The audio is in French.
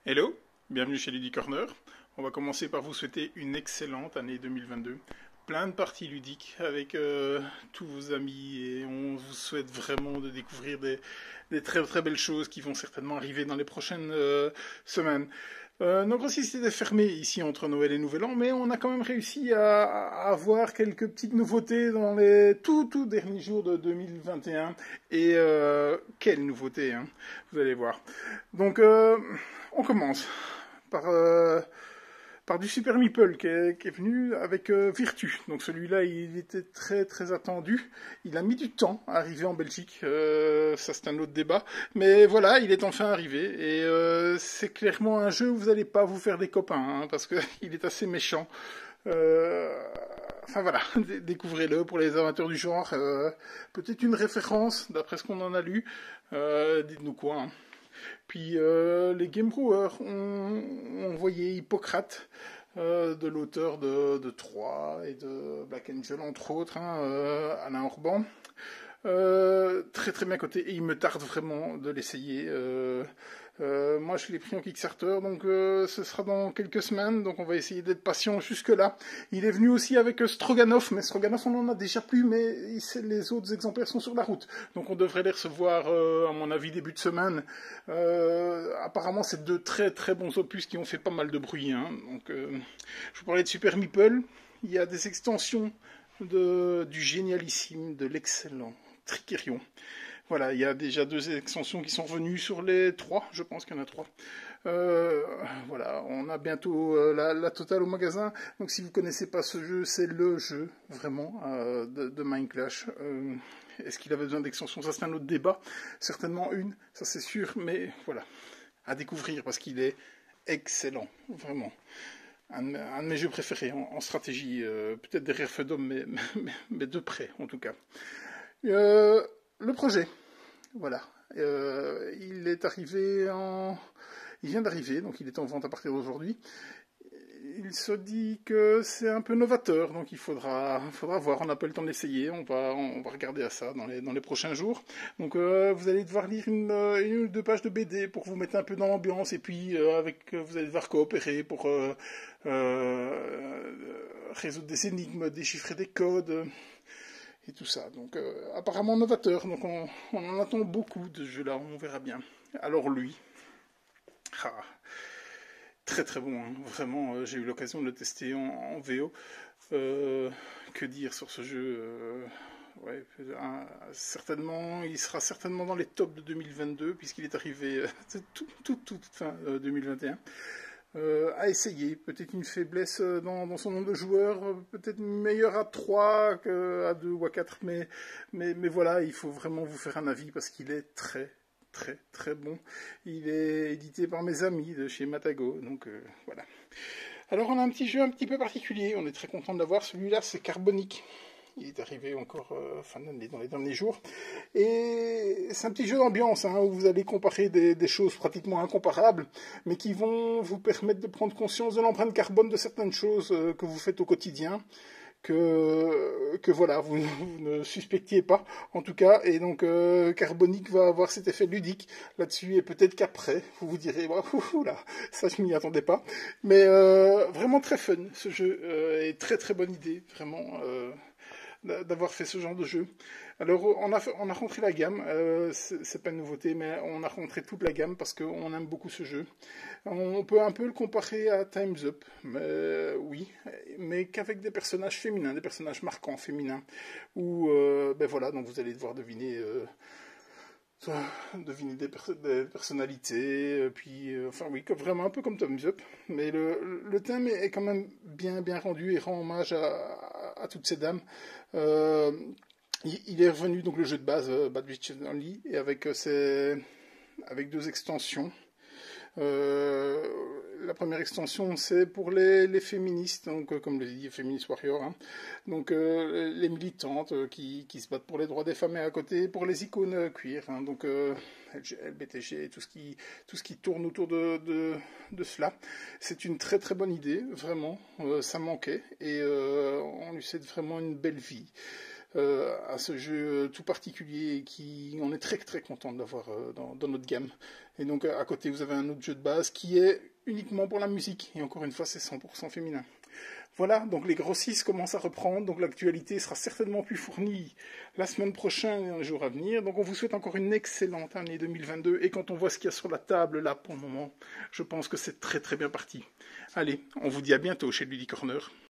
Hello, bienvenue chez Ludic Corner. On va commencer par vous souhaiter une excellente année 2022. Plein de parties ludiques avec tous vos amis et on vous souhaite vraiment de découvrir des très très belles choses qui vont certainement arriver dans les prochaines semaines. Nos grossistes étaient fermés ici entre Noël et Nouvel An, mais on a quand même réussi à avoir quelques petites nouveautés dans les tout derniers jours de 2021. Et quelle nouveauté, hein, vous allez voir. Donc, on commence par, par du Super Meeple qui est venu avec Virtu. Donc celui-là, il était très très attendu. Il a mis du temps à arriver en Belgique. Ça, c'est un autre débat. Mais voilà, il est enfin arrivé. Et c'est clairement un jeu où vous n'allez pas vous faire des copains, hein, parce qu'il est assez méchant. Enfin voilà, découvrez-le pour les amateurs du genre. Peut-être une référence, d'après ce qu'on en a lu. Dites-nous quoi, hein. Puis les Game Brewers ont envoyé Hippocrate, de l'auteur de Troyes et de Black Angel entre autres, hein, Alain Orban. Très très bien coté et il me tarde vraiment de l'essayer. Moi je l'ai pris en Kickstarter, donc ce sera dans quelques semaines, donc on va essayer d'être patient jusque là. Il est venu aussi avec Stroganoff, mais Stroganoff on en a déjà plus, mais les autres exemplaires sont sur la route, donc on devrait les recevoir à mon avis début de semaine. Apparemment c'est deux très très bons opus qui ont fait pas mal de bruit, hein. Donc je vous parlais de Super Meeple, il y a des extensions du génialissime, de l'excellent Trickerion. Voilà, il y a déjà 2 extensions qui sont venues sur les 3, je pense qu'il y en a 3. Voilà, on a bientôt la totale au magasin. Donc si vous ne connaissez pas ce jeu, c'est le jeu, vraiment, de Mind Clash. Est-ce qu'il avait besoin d'extensions? Ça c'est un autre débat. Certainement une, ça c'est sûr, mais voilà, à découvrir parce qu'il est excellent, vraiment. Un de mes jeux préférés en stratégie, peut-être derrière Feudum, mais de près en tout cas. Le projet, voilà. Il est arrivé il vient d'arriver, donc il est en vente à partir d'aujourd'hui. Il se dit que c'est un peu novateur, donc il faudra voir. On n'a pas le temps d'essayer. On va regarder à ça dans les prochains jours. Donc vous allez devoir lire une ou deux pages de BD pour vous mettre un peu dans l'ambiance, et puis vous allez devoir coopérer pour résoudre des énigmes, déchiffrer des codes. Et tout ça. Donc apparemment novateur, donc on en attend beaucoup de ce jeu-là, on verra bien. Alors lui, ah, très très bon, hein. Vraiment, j'ai eu l'occasion de le tester en VO. Que dire sur ce jeu? Ouais, certainement, il sera certainement dans les tops de 2022 puisqu'il est arrivé toute fin 2021. À essayer. Peut-être une faiblesse dans son nombre de joueurs, peut-être meilleur à 3 qu'à 2 ou à 4, mais voilà, il faut vraiment vous faire un avis parce qu'il est très très très bon. Il est édité par mes amis de chez Matago, donc voilà. Alors on a un petit jeu un petit peu particulier, on est très content de l'avoir, celui-là c'est Carbonique. Il est arrivé encore fin d'année, dans les derniers jours. Et c'est un petit jeu d'ambiance, hein, où vous allez comparer des choses pratiquement incomparables, mais qui vont vous permettre de prendre conscience de l'empreinte carbone de certaines choses que vous faites au quotidien, que voilà, vous ne suspectiez pas, en tout cas. Et donc, Carbonique va avoir cet effet ludique là-dessus, et peut-être qu'après, vous vous direz, là, ça je m'y attendais pas. Mais vraiment très fun, ce jeu, et très très bonne idée, vraiment. D'avoir fait ce genre de jeu. Alors on a rentré la gamme, c'est pas une nouveauté, mais on a rentré toute la gamme parce qu'on aime beaucoup ce jeu. On peut un peu le comparer à Time's Up, mais, oui, mais qu'avec des personnages féminins, des personnages marquants féminins, où ben voilà, donc vous allez devoir deviner des personnalités, puis enfin oui, vraiment un peu comme Time's Up, mais le thème est quand même bien rendu et rend hommage à toutes ces dames. Il est revenu, donc le jeu de base Bad Witches Only, et avec 2 extensions. La première extension, c'est pour les féministes, donc comme le dit Feminist Warrior, hein. Donc les militantes qui se battent pour les droits des femmes, et à côté pour les icônes queer, hein, donc LBTG, tout ce qui tourne autour de cela. C'est une très très bonne idée, vraiment, ça manquait, et on lui souhaite vraiment une belle vie. à ce jeu tout particulier qui on est très très content de l'avoir dans notre gamme. Et donc à côté vous avez un autre jeu de base qui est uniquement pour la musique et encore une fois c'est 100% féminin. Voilà, donc les grossistes commencent à reprendre, donc l'actualité sera certainement plus fournie la semaine prochaine et dans les jours à venir. Donc on vous souhaite encore une excellente année 2022 et quand on voit ce qu'il y a sur la table là pour le moment, je pense que c'est très très bien parti. Allez, on vous dit à bientôt chez Luddy Corner.